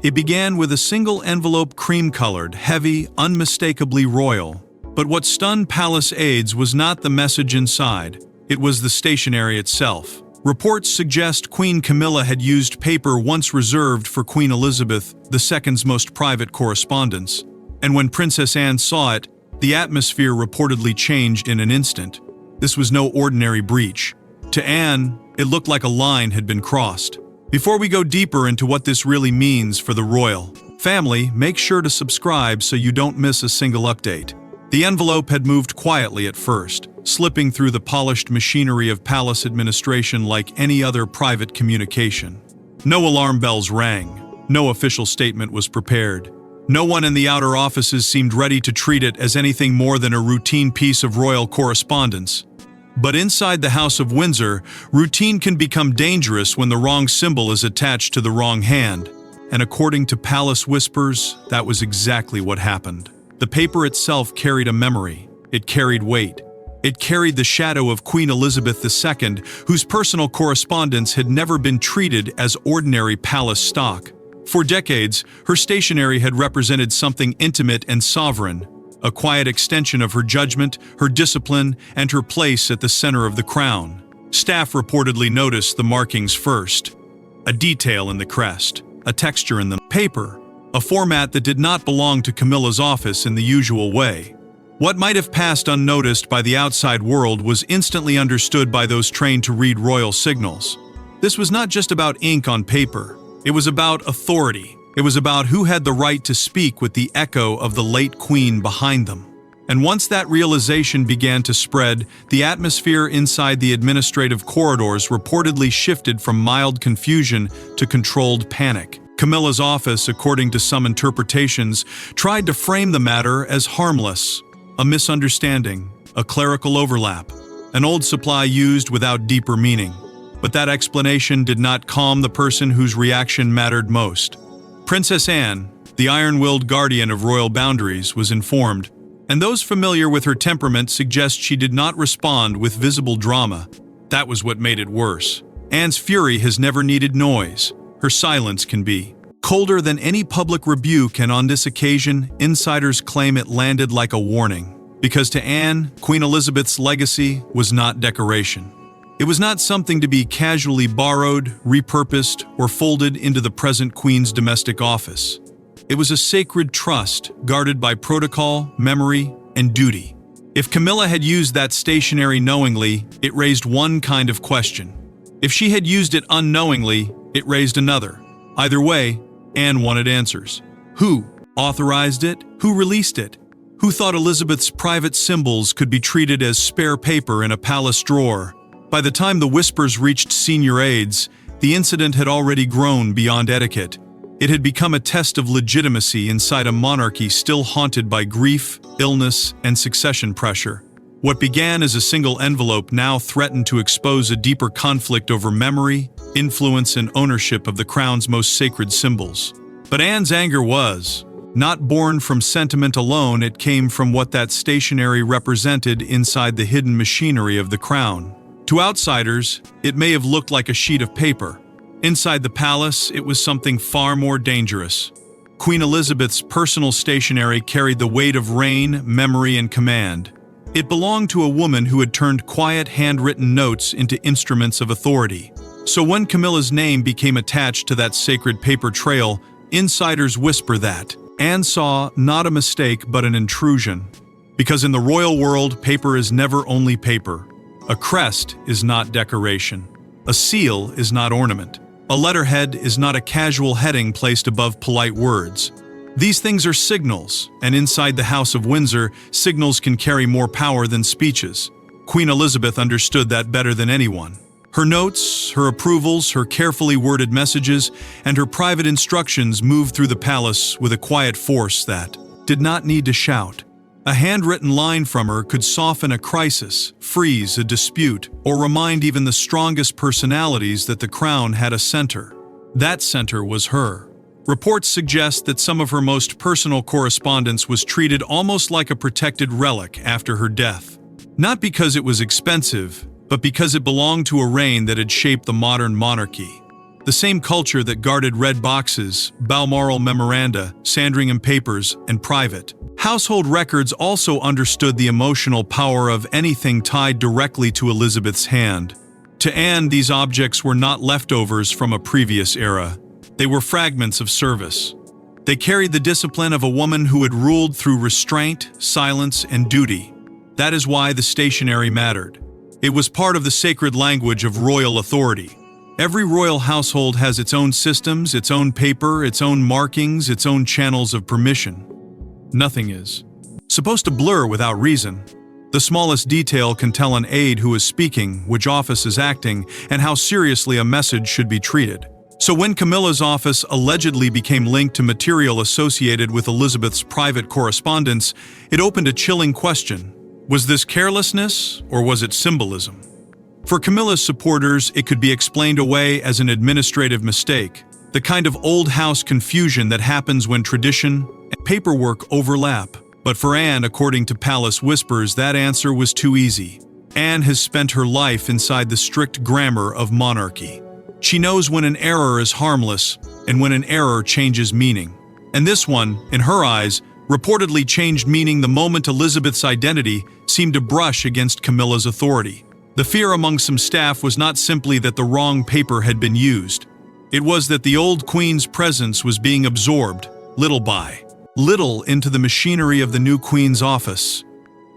It began with a single envelope, cream-colored, heavy, unmistakably royal. But what stunned palace aides was not the message inside, it was the stationery itself. Reports suggest Queen Camilla had used paper once reserved for Queen Elizabeth II's most private correspondence. And when Princess Anne saw it, the atmosphere reportedly changed in an instant. This was no ordinary breach. To Anne, it looked like a line had been crossed. Before we go deeper into what this really means for the royal family, make sure to subscribe so you don't miss a single update. The envelope had moved quietly at first, slipping through the polished machinery of palace administration like any other private communication. No alarm bells rang. No official statement was prepared. No one in the outer offices seemed ready to treat it as anything more than a routine piece of royal correspondence. But inside the House of Windsor, routine can become dangerous when the wrong symbol is attached to the wrong hand. And according to palace whispers, that was exactly what happened. The paper itself carried a memory. It carried weight. It carried the shadow of Queen Elizabeth II, whose personal correspondence had never been treated as ordinary palace stock. For decades, her stationery had represented something intimate and sovereign, a quiet extension of her judgment, her discipline, and her place at the center of the crown. Staff reportedly noticed the markings first. A detail in the crest, a texture in the paper, a format that did not belong to Camilla's office in the usual way. What might have passed unnoticed by the outside world was instantly understood by those trained to read royal signals. This was not just about ink on paper. It was about authority. It was about who had the right to speak with the echo of the late queen behind them. And once that realization began to spread, the atmosphere inside the administrative corridors reportedly shifted from mild confusion to controlled panic. Camilla's office, according to some interpretations, tried to frame the matter as harmless, a misunderstanding, a clerical overlap, an old supply used without deeper meaning. But that explanation did not calm the person whose reaction mattered most. Princess Anne, the iron-willed guardian of royal boundaries, was informed, and those familiar with her temperament suggest she did not respond with visible drama. That was what made it worse. Anne's fury has never needed noise. Her silence can be colder than any public rebuke, and on this occasion, insiders claim it landed like a warning. Because to Anne, Queen Elizabeth's legacy was not decoration. It was not something to be casually borrowed, repurposed, or folded into the present queen's domestic office. It was a sacred trust, guarded by protocol, memory, and duty. If Camilla had used that stationery knowingly, it raised one kind of question. If she had used it unknowingly, it raised another. Either way, Anne wanted answers. Who authorized it? Who released it? Who thought Elizabeth's private symbols could be treated as spare paper in a palace drawer? By the time the whispers reached senior aides, the incident had already grown beyond etiquette. It had become a test of legitimacy inside a monarchy still haunted by grief, illness, and succession pressure. What began as a single envelope now threatened to expose a deeper conflict over memory, influence, and ownership of the crown's most sacred symbols. But Anne's anger was not born from sentiment alone. It came from what that stationery represented inside the hidden machinery of the crown. To outsiders, it may have looked like a sheet of paper. Inside the palace, it was something far more dangerous. Queen Elizabeth's personal stationery carried the weight of reign, memory, and command. It belonged to a woman who had turned quiet, handwritten notes into instruments of authority. So when Camilla's name became attached to that sacred paper trail, insiders whisper that Anne saw not a mistake but an intrusion. Because in the royal world, paper is never only paper. A crest is not decoration. A seal is not ornament. A letterhead is not a casual heading placed above polite words. These things are signals, and inside the House of Windsor, signals can carry more power than speeches. Queen Elizabeth understood that better than anyone. Her notes, her approvals, her carefully worded messages, and her private instructions moved through the palace with a quiet force that did not need to shout. A handwritten line from her could soften a crisis, freeze a dispute, or remind even the strongest personalities that the crown had a center. That center was her. Reports suggest that some of her most personal correspondence was treated almost like a protected relic after her death. Not because it was expensive, but because it belonged to a reign that had shaped the modern monarchy. The same culture that guarded red boxes, Balmoral memoranda, Sandringham papers, and private household records also understood the emotional power of anything tied directly to Elizabeth's hand. To Anne, these objects were not leftovers from a previous era. They were fragments of service. They carried the discipline of a woman who had ruled through restraint, silence, and duty. That is why the stationery mattered. It was part of the sacred language of royal authority. Every royal household has its own systems, its own paper, its own markings, its own channels of permission. Nothing is supposed to blur without reason. The smallest detail can tell an aide who is speaking, which office is acting, and how seriously a message should be treated. So when Camilla's office allegedly became linked to material associated with Elizabeth's private correspondence, it opened a chilling question. Was this carelessness, or was it symbolism? For Camilla's supporters, it could be explained away as an administrative mistake, the kind of old house confusion that happens when tradition and paperwork overlap. But for Anne, according to Palace Whispers, that answer was too easy. Anne has spent her life inside the strict grammar of monarchy. She knows when an error is harmless and when an error changes meaning. And this one, in her eyes, reportedly changed meaning the moment Elizabeth's identity seemed to brush against Camilla's authority. The fear among some staff was not simply that the wrong paper had been used. It was that the old Queen's presence was being absorbed, little by little, into the machinery of the new Queen's office.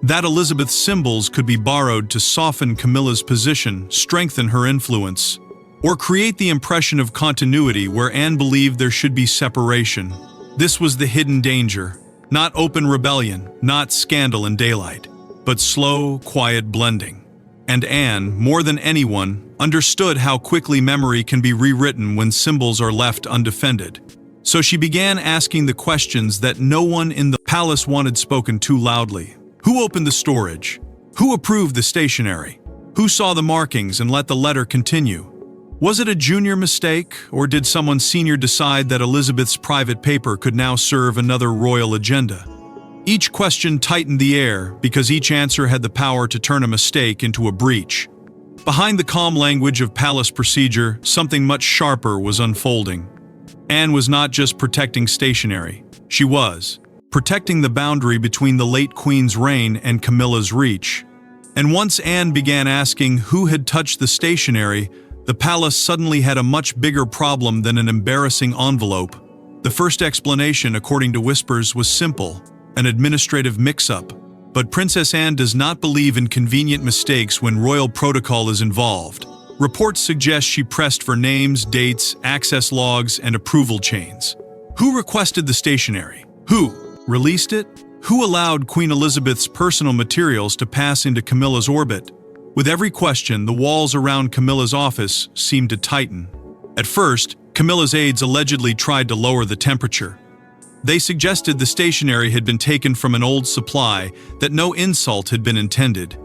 That Elizabeth's symbols could be borrowed to soften Camilla's position, strengthen her influence, or create the impression of continuity where Anne believed there should be separation. This was the hidden danger. Not open rebellion, not scandal in daylight, but slow, quiet blending. And Anne, more than anyone, understood how quickly memory can be rewritten when symbols are left undefended. So she began asking the questions that no one in the palace wanted spoken too loudly. Who opened the storage? Who approved the stationery? Who saw the markings and let the letter continue? Was it a junior mistake, or did someone senior decide that Elizabeth's private paper could now serve another royal agenda? Each question tightened the air because each answer had the power to turn a mistake into a breach. Behind the calm language of palace procedure, something much sharper was unfolding. Anne was not just protecting stationery. She was protecting the boundary between the late Queen's reign and Camilla's reach. And once Anne began asking who had touched the stationery, the palace suddenly had a much bigger problem than an embarrassing envelope. The first explanation, according to Whispers, was simple: an administrative mix-up. But Princess Anne does not believe in convenient mistakes when royal protocol is involved. Reports suggest she pressed for names, dates, access logs, and approval chains. Who requested the stationery? Who released it? Who allowed Queen Elizabeth's personal materials to pass into Camilla's orbit? With every question, the walls around Camilla's office seemed to tighten. At first, Camilla's aides allegedly tried to lower the temperature. They suggested the stationery had been taken from an old supply, that no insult had been intended,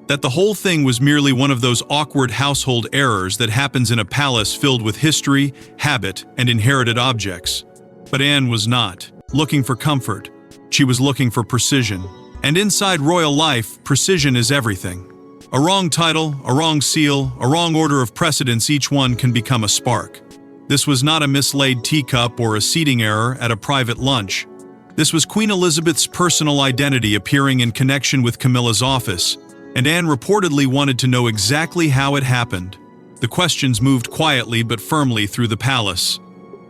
that the whole thing was merely one of those awkward household errors that happens in a palace filled with history, habit, and inherited objects. But Anne was not looking for comfort. She was looking for precision. And inside royal life, precision is everything. A wrong title, a wrong seal, a wrong order of precedence, each one can become a spark. This was not a mislaid teacup or a seating error at a private lunch. This was Queen Elizabeth's personal identity appearing in connection with Camilla's office, and Anne reportedly wanted to know exactly how it happened. The questions moved quietly but firmly through the palace.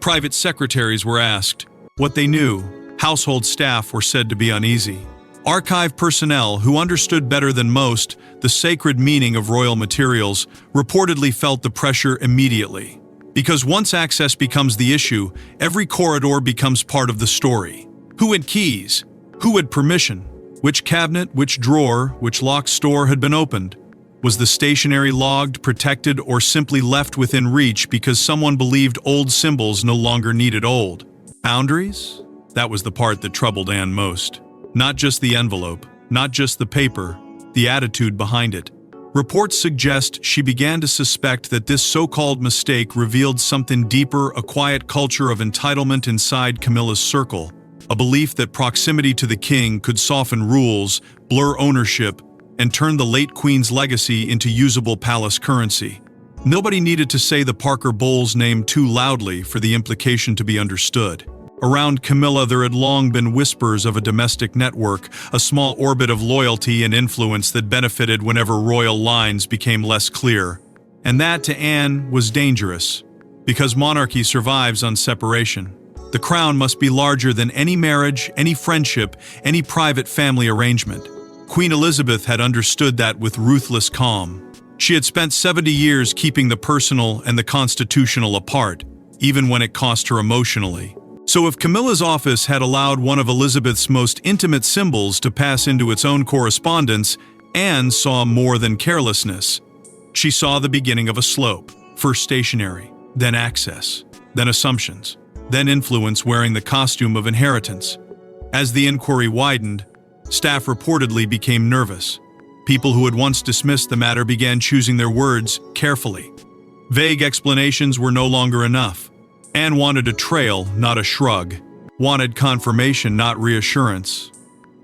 Private secretaries were asked what they knew. Household staff were said to be uneasy. Archive personnel, who understood better than most the sacred meaning of royal materials, reportedly felt the pressure immediately. Because once access becomes the issue, every corridor becomes part of the story. Who had keys? Who had permission? Which cabinet, which drawer, which locked door had been opened? Was the stationery logged, protected, or simply left within reach because someone believed old symbols no longer needed old? Boundaries? That was the part that troubled Anne most. Not just the envelope, not just the paper, the attitude behind it. Reports suggest she began to suspect that this so-called mistake revealed something deeper, a quiet culture of entitlement inside Camilla's circle, a belief that proximity to the king could soften rules, blur ownership, and turn the late Queen's legacy into usable palace currency. Nobody needed to say the Parker Bowles name too loudly for the implication to be understood. Around Camilla there had long been whispers of a domestic network, a small orbit of loyalty and influence that benefited whenever royal lines became less clear. And that, to Anne, was dangerous, because monarchy survives on separation. The crown must be larger than any marriage, any friendship, any private family arrangement. Queen Elizabeth had understood that with ruthless calm. She had spent 70 years keeping the personal and the constitutional apart, even when it cost her emotionally. So if Camilla's office had allowed one of Elizabeth's most intimate symbols to pass into its own correspondence, Anne saw more than carelessness. She saw the beginning of a slope, first stationery, then access, then assumptions, then influence wearing the costume of inheritance. As the inquiry widened, staff reportedly became nervous. People who had once dismissed the matter began choosing their words carefully. Vague explanations were no longer enough. Anne wanted a trail, not a shrug, wanted confirmation, not reassurance.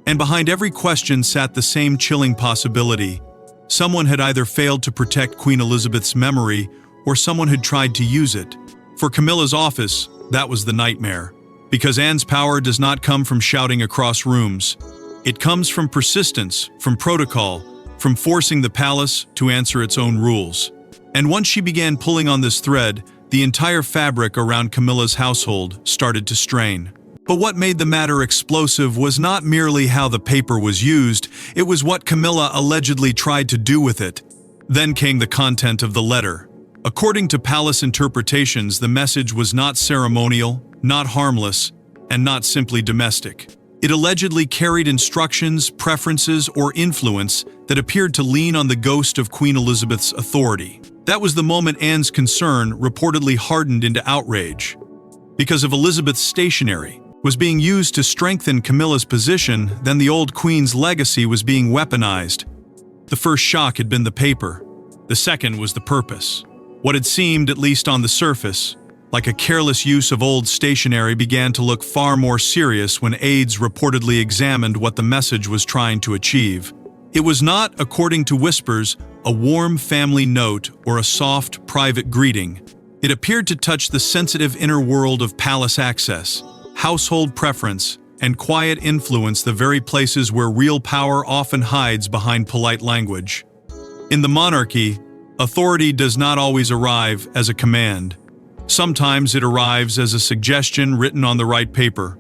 And behind every question sat the same chilling possibility. Someone had either failed to protect Queen Elizabeth's memory, or someone had tried to use it. For Camilla's office, that was the nightmare. Because Anne's power does not come from shouting across rooms. It comes from persistence, from protocol, from forcing the palace to answer its own rules. And once she began pulling on this thread, the entire fabric around Camilla's household started to strain. But what made the matter explosive was not merely how the paper was used, it was what Camilla allegedly tried to do with it. Then came the content of the letter. According to palace interpretations, the message was not ceremonial, not harmless, and not simply domestic. It allegedly carried instructions, preferences, or influence that appeared to lean on the ghost of Queen Elizabeth's authority. That was the moment Anne's concern reportedly hardened into outrage. Because if Elizabeth's stationery was being used to strengthen Camilla's position, then the old queen's legacy was being weaponized. The first shock had been the paper. The second was the purpose. What had seemed, at least on the surface, like a careless use of old stationery began to look far more serious when aides reportedly examined what the message was trying to achieve. It was not, according to whispers, a warm family note or a soft, private greeting. It appeared to touch the sensitive inner world of palace access, household preference, and quiet influence, the very places where real power often hides behind polite language. In the monarchy, authority does not always arrive as a command. Sometimes it arrives as a suggestion written on the right paper.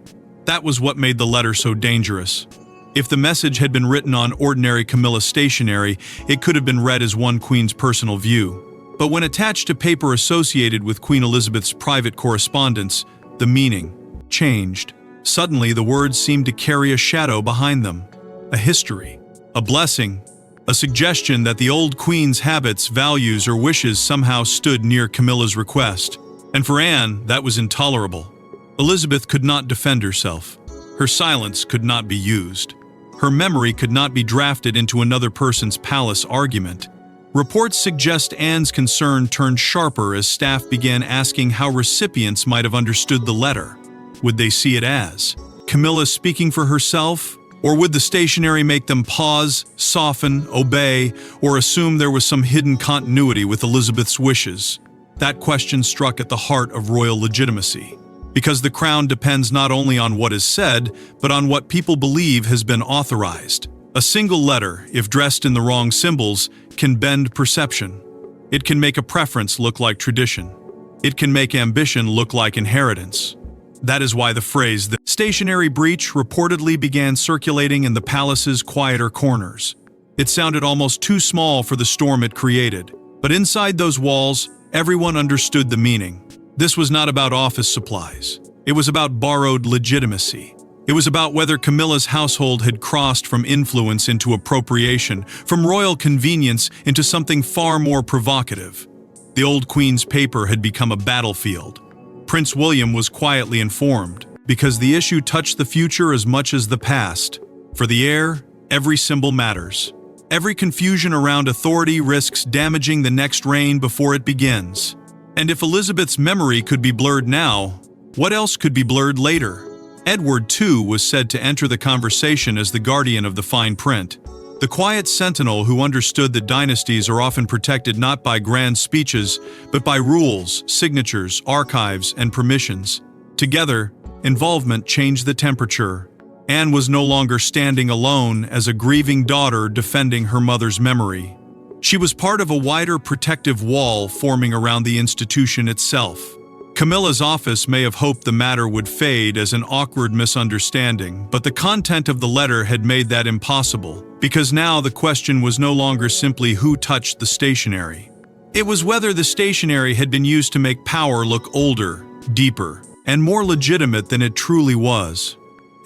That was what made the letter so dangerous. If the message had been written on ordinary Camilla stationery, it could have been read as one queen's personal view. But when attached to paper associated with Queen Elizabeth's private correspondence, the meaning changed. Suddenly, the words seemed to carry a shadow behind them, a history, a blessing, a suggestion that the old queen's habits, values, or wishes somehow stood near Camilla's request. And for Anne, that was intolerable. Elizabeth could not defend herself. Her silence could not be used. Her memory could not be drafted into another person's palace argument. Reports suggest Anne's concern turned sharper as staff began asking how recipients might have understood the letter. Would they see it as Camilla speaking for herself? Or would the stationery make them pause, soften, obey, or assume there was some hidden continuity with Elizabeth's wishes? That question struck at the heart of royal legitimacy. Because the crown depends not only on what is said, but on what people believe has been authorized. A single letter, if dressed in the wrong symbols, can bend perception. It can make a preference look like tradition. It can make ambition look like inheritance. That is why the phrase, "the stationery breach," reportedly began circulating in the palace's quieter corners. It sounded almost too small for the storm it created. But inside those walls, everyone understood the meaning. This was not about office supplies. It was about borrowed legitimacy. It was about whether Camilla's household had crossed from influence into appropriation, from royal convenience into something far more provocative. The old queen's paper had become a battlefield. Prince William was quietly informed, because the issue touched the future as much as the past. For the heir, every symbol matters. Every confusion around authority risks damaging the next reign before it begins. And if Elizabeth's memory could be blurred now, what else could be blurred later? Edward, too, was said to enter the conversation as the guardian of the fine print. the quiet sentinel who understood that dynasties are often protected not by grand speeches, but by rules, signatures, archives, and permissions. Together, involvement changed the temperature. Anne was no longer standing alone as a grieving daughter defending her mother's memory. She was part of a wider protective wall forming around the institution itself. Camilla's office may have hoped the matter would fade as an awkward misunderstanding, but the content of the letter had made that impossible, because now the question was no longer simply who touched the stationery. It was whether the stationery had been used to make power look older, deeper, and more legitimate than it truly was.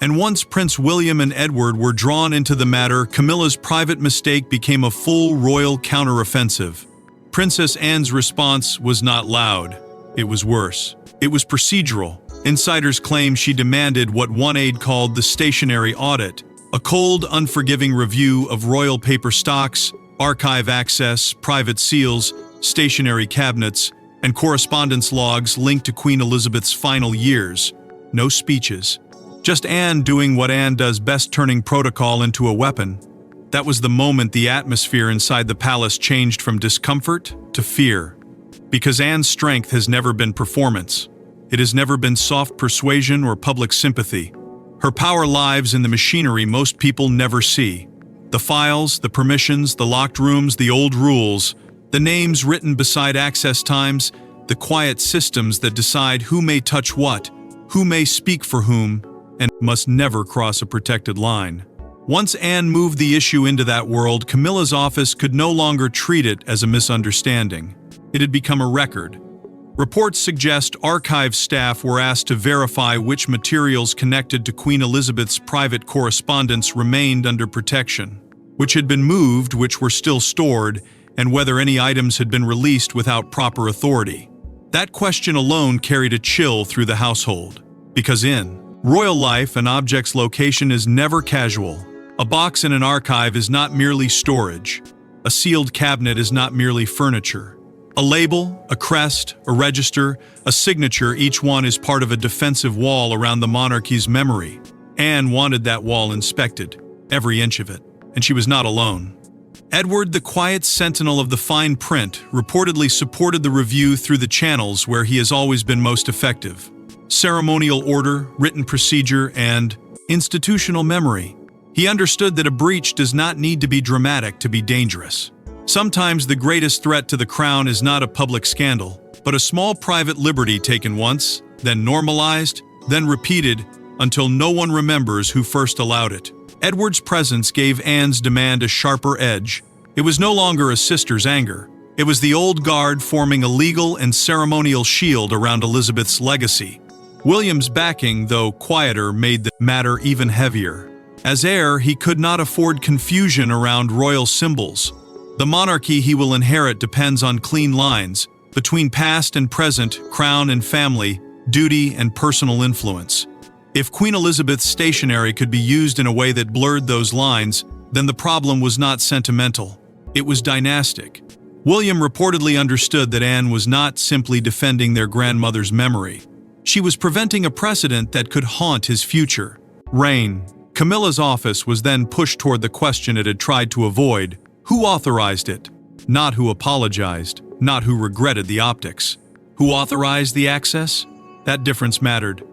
And once Prince William and Edward were drawn into the matter, Camilla's private mistake became a full royal counteroffensive. Princess Anne's response was not loud. It was worse. It was procedural. Insiders claim she demanded what one aide called the stationery audit, a cold, unforgiving review of royal paper stocks, archive access, private seals, stationery cabinets, and correspondence logs linked to Queen Elizabeth's final years. No speeches. Just Anne doing what Anne does best, turning protocol into a weapon. That was the moment the atmosphere inside the palace changed from discomfort to fear. Because Anne's strength has never been performance. It has never been soft persuasion or public sympathy. Her power lives in the machinery most people never see. The files, the permissions, the locked rooms, the old rules, the names written beside access times, the quiet systems that decide who may touch what, who may speak for whom, and must never cross a protected line. Once Anne moved the issue into that world, Camilla's office could no longer treat it as a misunderstanding. It had become a record. Reports suggest archive staff were asked to verify which materials connected to Queen Elizabeth's private correspondence remained under protection, which had been moved, which were still stored, and whether any items had been released without proper authority. That question alone carried a chill through the household. Because in royal life, an object's location is never casual. A box in an archive is not merely storage. A sealed cabinet is not merely furniture. A label, a crest, a register, a signature, each one is part of a defensive wall around the monarchy's memory. Anne wanted that wall inspected, every inch of it, and she was not alone. Edward, the quiet sentinel of the fine print, reportedly supported the review through the channels where he has always been most effective. Ceremonial order, written procedure, and institutional memory. He understood that a breach does not need to be dramatic to be dangerous. Sometimes the greatest threat to the crown is not a public scandal, but a small private liberty taken once, then normalized, then repeated, until no one remembers who first allowed it. Edward's presence gave Anne's demand a sharper edge. It was no longer a sister's anger. It was the old guard forming a legal and ceremonial shield around Elizabeth's legacy. William's backing, though quieter, made the matter even heavier. As heir, he could not afford confusion around royal symbols. The monarchy he will inherit depends on clean lines between past and present, crown and family, duty and personal influence. If Queen Elizabeth's stationery could be used in a way that blurred those lines, then the problem was not sentimental. It was dynastic. William reportedly understood that Anne was not simply defending their grandmother's memory. She was preventing a precedent that could haunt his future reign. Camilla's office was then pushed toward the question it had tried to avoid. Who authorized it? Not who apologized, not who regretted the optics. Who authorized the access? That difference mattered.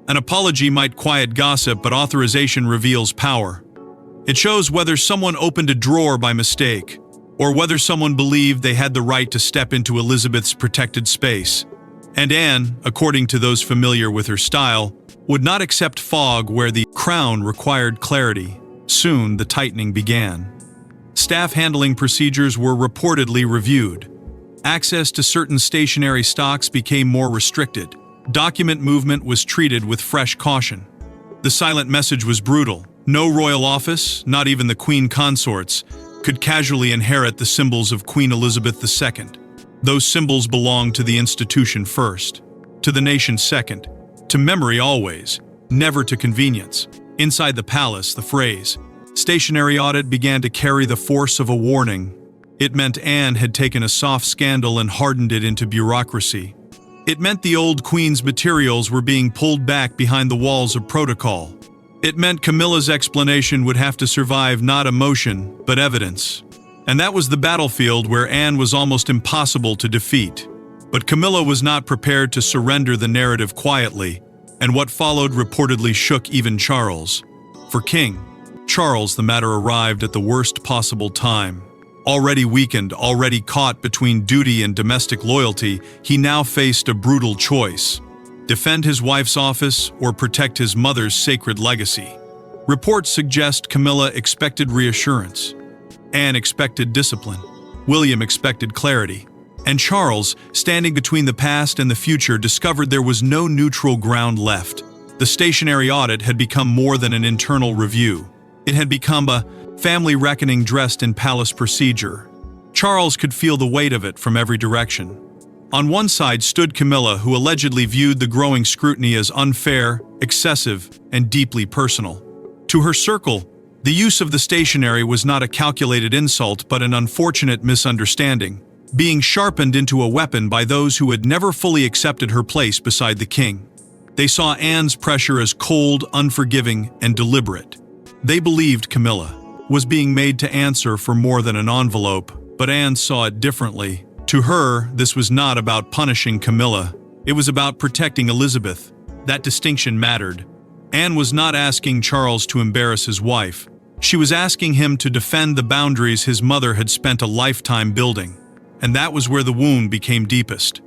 An apology might quiet gossip, but authorization reveals power. It shows whether someone opened a drawer by mistake, or whether someone believed they had the right to step into Elizabeth's protected space. And Anne, according to those familiar with her style, would not accept fog where the crown required clarity. Soon, the tightening began. Staff handling procedures were reportedly reviewed. Access to certain stationery stocks became more restricted. Document movement was treated with fresh caution. The silent message was brutal. No royal office, not even the Queen consorts, could casually inherit the symbols of Queen Elizabeth II. Those symbols belonged to the institution first, to the nation second, to memory always, never to convenience. Inside the palace, the phrase, "stationery audit," began to carry the force of a warning. It meant Anne had taken a soft scandal and hardened it into bureaucracy. It meant the old Queen's materials were being pulled back behind the walls of protocol. It meant Camilla's explanation would have to survive not emotion, but evidence. And that was the battlefield where Anne was almost impossible to defeat. But Camilla was not prepared to surrender the narrative quietly, and what followed reportedly shook even Charles. For King Charles, the matter arrived at the worst possible time. Already weakened, already caught between duty and domestic loyalty, he now faced a brutal choice: defend his wife's office or protect his mother's sacred legacy. Reports suggest Camilla expected reassurance. Anne expected discipline. William expected clarity. And Charles, standing between the past and the future, discovered there was no neutral ground left. The stationery audit had become more than an internal review. It had become a family reckoning dressed in palace procedure. Charles could feel the weight of it from every direction. On one side stood Camilla, who allegedly viewed the growing scrutiny as unfair, excessive, and deeply personal. To her circle, the use of the stationery was not a calculated insult but an unfortunate misunderstanding, being sharpened into a weapon by those who had never fully accepted her place beside the king. They saw Anne's pressure as cold, unforgiving, and deliberate. They believed Camilla was being made to answer for more than an envelope, but Anne saw it differently. To her, this was not about punishing Camilla. It was about protecting Elizabeth. That distinction mattered. Anne was not asking Charles to embarrass his wife. She was asking him to defend the boundaries his mother had spent a lifetime building. And that was where the wound became deepest.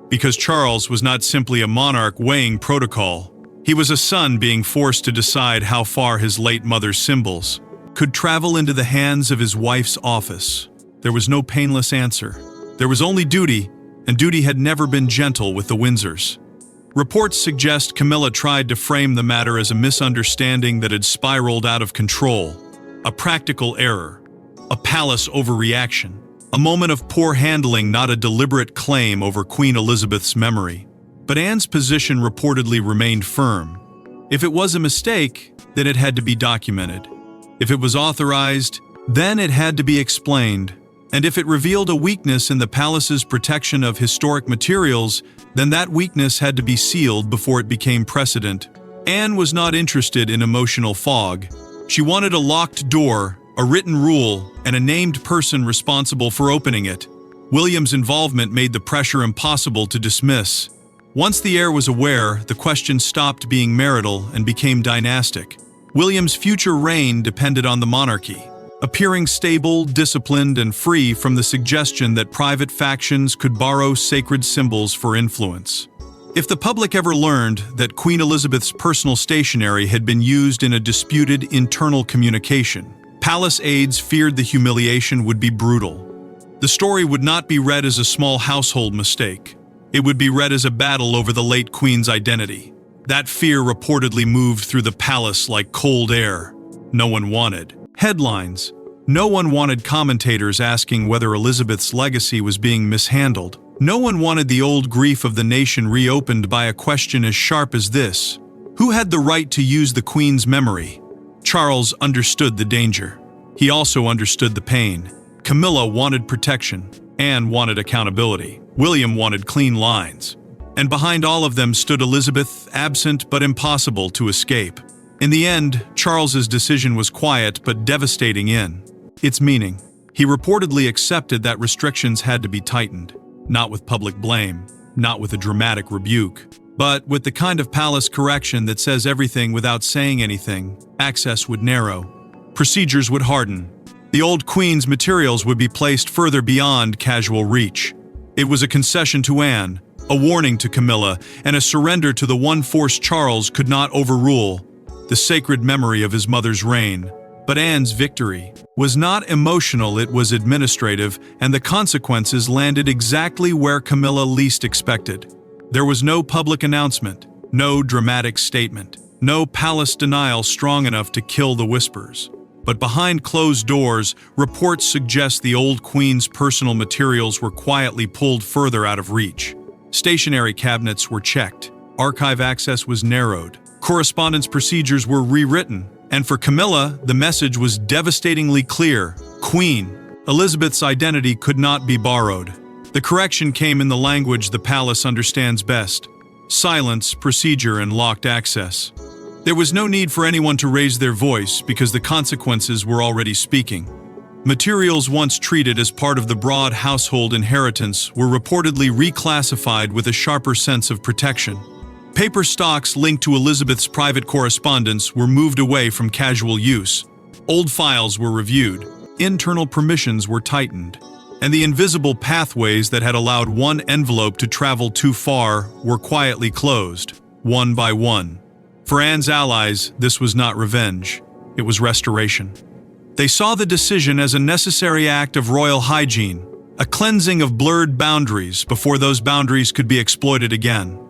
Because Charles was not simply a monarch weighing protocol. He was a son being forced to decide how far his late mother's symbols could travel into the hands of his wife's office. There was no painless answer. There was only duty, and duty had never been gentle with the Windsors. Reports suggest Camilla tried to frame the matter as a misunderstanding that had spiraled out of control, a practical error, a palace overreaction, a moment of poor handling, not a deliberate claim over Queen Elizabeth's memory. But Anne's position reportedly remained firm. If it was a mistake, then it had to be documented. If it was authorized, then it had to be explained. And if it revealed a weakness in the palace's protection of historic materials, then that weakness had to be sealed before it became precedent. Anne was not interested in emotional fog. She wanted a locked door, a written rule, and a named person responsible for opening it. William's involvement made the pressure impossible to dismiss. Once the heir was aware, the question stopped being marital and became dynastic. William's future reign depended on the monarchy, appearing stable, disciplined, and free from the suggestion that private factions could borrow sacred symbols for influence. If the public ever learned that Queen Elizabeth's personal stationery had been used in a disputed internal communication, palace aides feared the humiliation would be brutal. The story would not be read as a small household mistake. It would be read as a battle over the late queen's identity. That fear reportedly moved through the palace like cold air. No one wanted headlines. No one wanted commentators asking whether Elizabeth's legacy was being mishandled. No one wanted the old grief of the nation reopened by a question as sharp as this: who had the right to use the Queen's memory? Charles understood the danger. He also understood the pain. Camilla wanted protection. Anne wanted accountability. William wanted clean lines. And behind all of them stood Elizabeth, absent but impossible to escape. In the end, Charles's decision was quiet but devastating in its meaning. He reportedly accepted that restrictions had to be tightened, not with public blame, not with a dramatic rebuke, but with the kind of palace correction that says everything without saying anything. Access would narrow. Procedures would harden. The old Queen's materials would be placed further beyond casual reach. It was a concession to Anne, a warning to Camilla, and a surrender to the one force Charles could not overrule: the sacred memory of his mother's reign. But Anne's victory was not emotional, it was administrative, and the consequences landed exactly where Camilla least expected. There was no public announcement, no dramatic statement, no palace denial strong enough to kill the whispers. But behind closed doors, reports suggest the old Queen's personal materials were quietly pulled further out of reach. Stationery cabinets were checked, archive access was narrowed, correspondence procedures were rewritten, and for Camilla, the message was devastatingly clear: Queen Elizabeth's identity could not be borrowed. The correction came in the language the palace understands best: silence, procedure, and locked access. There was no need for anyone to raise their voice because the consequences were already speaking. Materials once treated as part of the broad household inheritance were reportedly reclassified with a sharper sense of protection. Paper stocks linked to Elizabeth's private correspondence were moved away from casual use. Old files were reviewed, internal permissions were tightened, and the invisible pathways that had allowed one envelope to travel too far were quietly closed, one by one. For Anne's allies, this was not revenge, it was restoration. They saw the decision as a necessary act of royal hygiene, a cleansing of blurred boundaries before those boundaries could be exploited again.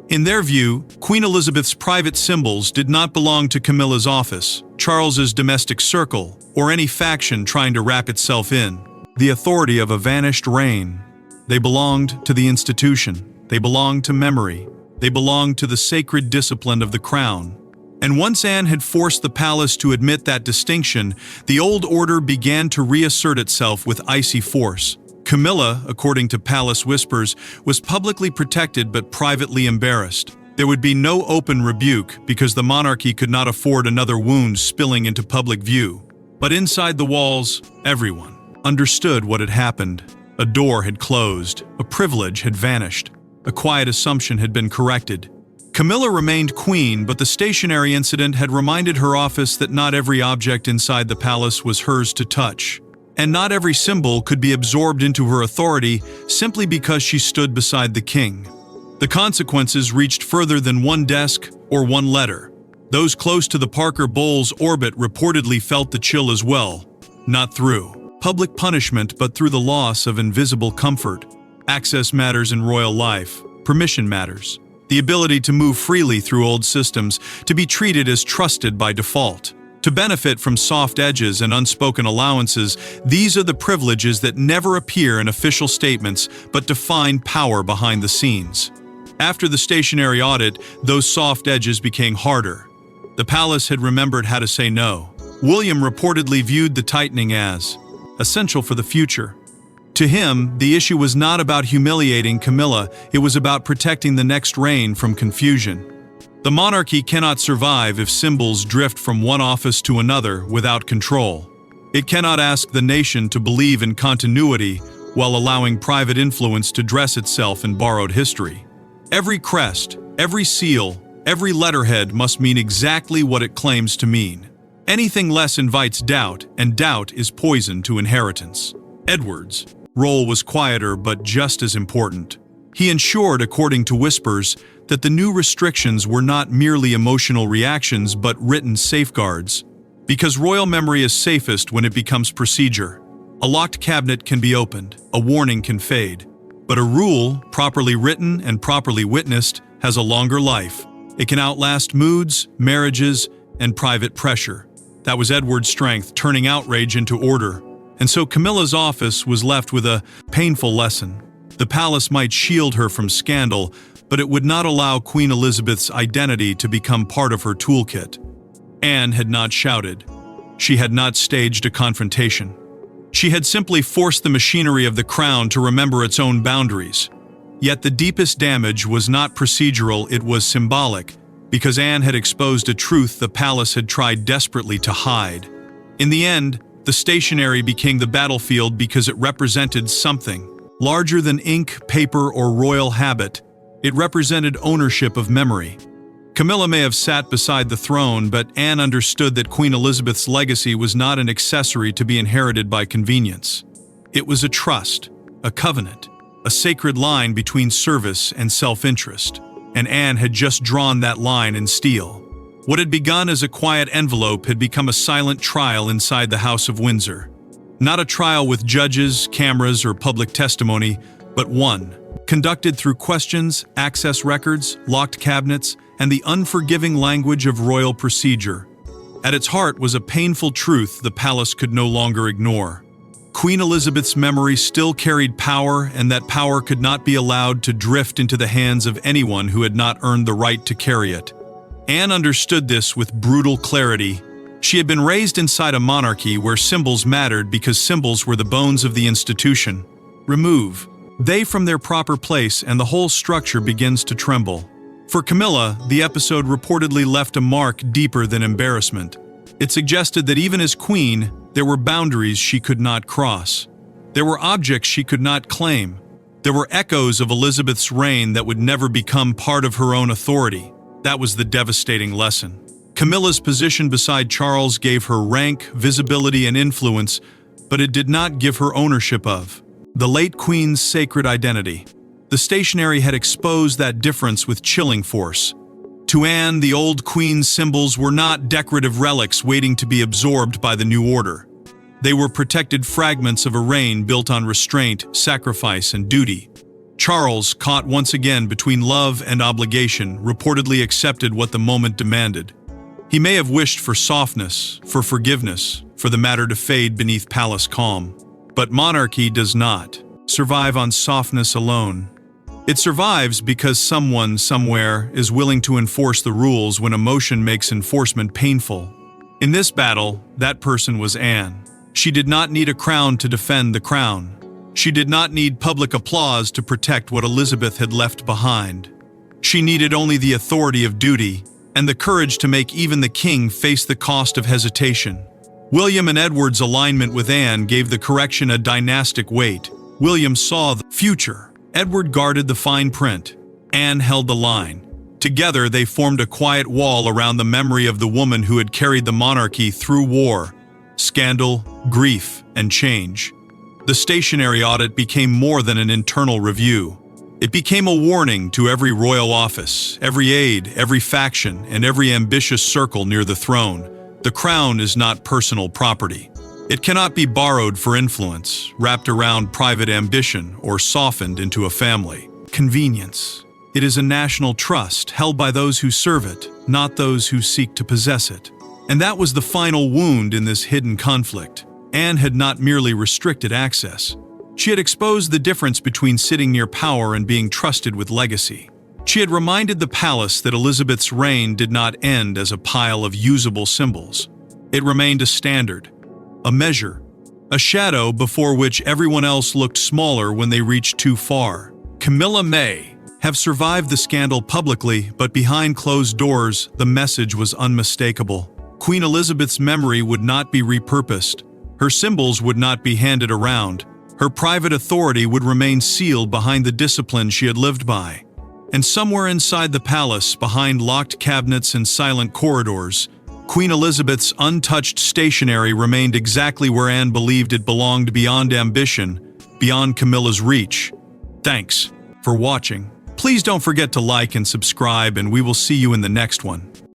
In their view, Queen Elizabeth's private symbols did not belong to Camilla's office, Charles's domestic circle, or any faction trying to wrap itself in the authority of a vanished reign. They belonged to the institution. They belonged to memory. They belonged to the sacred discipline of the crown. And once Anne had forced the palace to admit that distinction, the old order began to reassert itself with icy force. Camilla, according to palace whispers, was publicly protected but privately embarrassed. There would be no open rebuke because the monarchy could not afford another wound spilling into public view. But inside the walls, everyone understood what had happened. A door had closed, a privilege had vanished, a quiet assumption had been corrected. Camilla remained queen, but the stationery incident had reminded her office that not every object inside the palace was hers to touch. And not every symbol could be absorbed into her authority simply because she stood beside the king. The consequences reached further than one desk or one letter. Those close to the Parker Bowles orbit reportedly felt the chill as well, not through public punishment but through the loss of invisible comfort. Access matters in royal life. Permission matters. The ability to move freely through old systems, to be treated as trusted by default. To benefit from soft edges and unspoken allowances, these are the privileges that never appear in official statements but define power behind the scenes. After the stationery audit, those soft edges became harder. The palace had remembered how to say no. William reportedly viewed the tightening as essential for the future. To him, the issue was not about humiliating Camilla, it was about protecting the next reign from confusion. The monarchy cannot survive if symbols drift from one office to another without control. It cannot ask the nation to believe in continuity while allowing private influence to dress itself in borrowed history. Every crest, every seal, every letterhead must mean exactly what it claims to mean. Anything less invites doubt, and doubt is poison to inheritance. Edward's role was quieter but just as important. He ensured, according to whispers, that the new restrictions were not merely emotional reactions but written safeguards. Because royal memory is safest when it becomes procedure. A locked cabinet can be opened, a warning can fade. But a rule, properly written and properly witnessed, has a longer life. It can outlast moods, marriages, and private pressure. That was Edward's strength, turning outrage into order. And so Camilla's office was left with a painful lesson. The palace might shield her from scandal, but it would not allow Queen Elizabeth's identity to become part of her toolkit. Anne had not shouted. She had not staged a confrontation. She had simply forced the machinery of the crown to remember its own boundaries. Yet the deepest damage was not procedural, it was symbolic, because Anne had exposed a truth the palace had tried desperately to hide. In the end, the stationery became the battlefield because it represented something larger than ink, paper, or royal habit. It represented ownership of memory. Camilla may have sat beside the throne, but Anne understood that Queen Elizabeth's legacy was not an accessory to be inherited by convenience. It was a trust, a covenant, a sacred line between service and self-interest. And Anne had just drawn that line in steel. What had begun as a quiet envelope had become a silent trial inside the House of Windsor. Not a trial with judges, cameras, or public testimony, but one, conducted through questions, access records, locked cabinets, and the unforgiving language of royal procedure. At its heart was a painful truth the palace could no longer ignore. Queen Elizabeth's memory still carried power, and that power could not be allowed to drift into the hands of anyone who had not earned the right to carry it. Anne understood this with brutal clarity. She had been raised inside a monarchy where symbols mattered because symbols were the bones of the institution. Remove they from their proper place and the whole structure begins to tremble. For Camilla, the episode reportedly left a mark deeper than embarrassment. It suggested that even as queen, there were boundaries she could not cross. There were objects she could not claim. There were echoes of Elizabeth's reign that would never become part of her own authority. That was the devastating lesson. Camilla's position beside Charles gave her rank, visibility, and influence, but it did not give her ownership of the late queen's sacred identity. The Stationery had exposed that difference with chilling force. To Anne, the old queen's symbols were not decorative relics waiting to be absorbed by the new order. They were protected fragments of a reign built on restraint, sacrifice, and duty. Charles, caught once again between love and obligation, reportedly accepted what the moment demanded. He may have wished for softness, for forgiveness, for the matter to fade beneath palace calm. But monarchy does not survive on softness alone. It survives because someone, somewhere, is willing to enforce the rules when emotion makes enforcement painful. In this battle, that person was Anne. She did not need a crown to defend the crown. She did not need public applause to protect what Elizabeth had left behind. She needed only the authority of duty and the courage to make even the king face the cost of hesitation. William and Edward's alignment with Anne gave the correction a dynastic weight. William saw the future. Edward guarded the fine print. Anne held the line. Together, they formed a quiet wall around the memory of the woman who had carried the monarchy through war, scandal, grief, and change. The Stationery audit became more than an internal review. It became a warning to every royal office, every aide, every faction, and every ambitious circle near the throne. The crown is not personal property. It cannot be borrowed for influence, wrapped around private ambition, or softened into a family convenience. It is a national trust held by those who serve it, not those who seek to possess it. And that was the final wound in this hidden conflict. Anne had not merely restricted access. She had exposed the difference between sitting near power and being trusted with legacy. She had reminded the palace that Elizabeth's reign did not end as a pile of usable symbols. It remained a standard, a measure, a shadow before which everyone else looked smaller when they reached too far. Camilla may have survived the scandal publicly, but behind closed doors, the message was unmistakable. Queen Elizabeth's memory would not be repurposed. Her symbols would not be handed around. Her private authority would remain sealed behind the discipline she had lived by. And somewhere inside the palace, behind locked cabinets and silent corridors, Queen Elizabeth's untouched stationery remained exactly where Anne believed it belonged, beyond ambition, beyond Camilla's reach. Thanks for watching. Please don't forget to like and subscribe, and we will see you in the next one.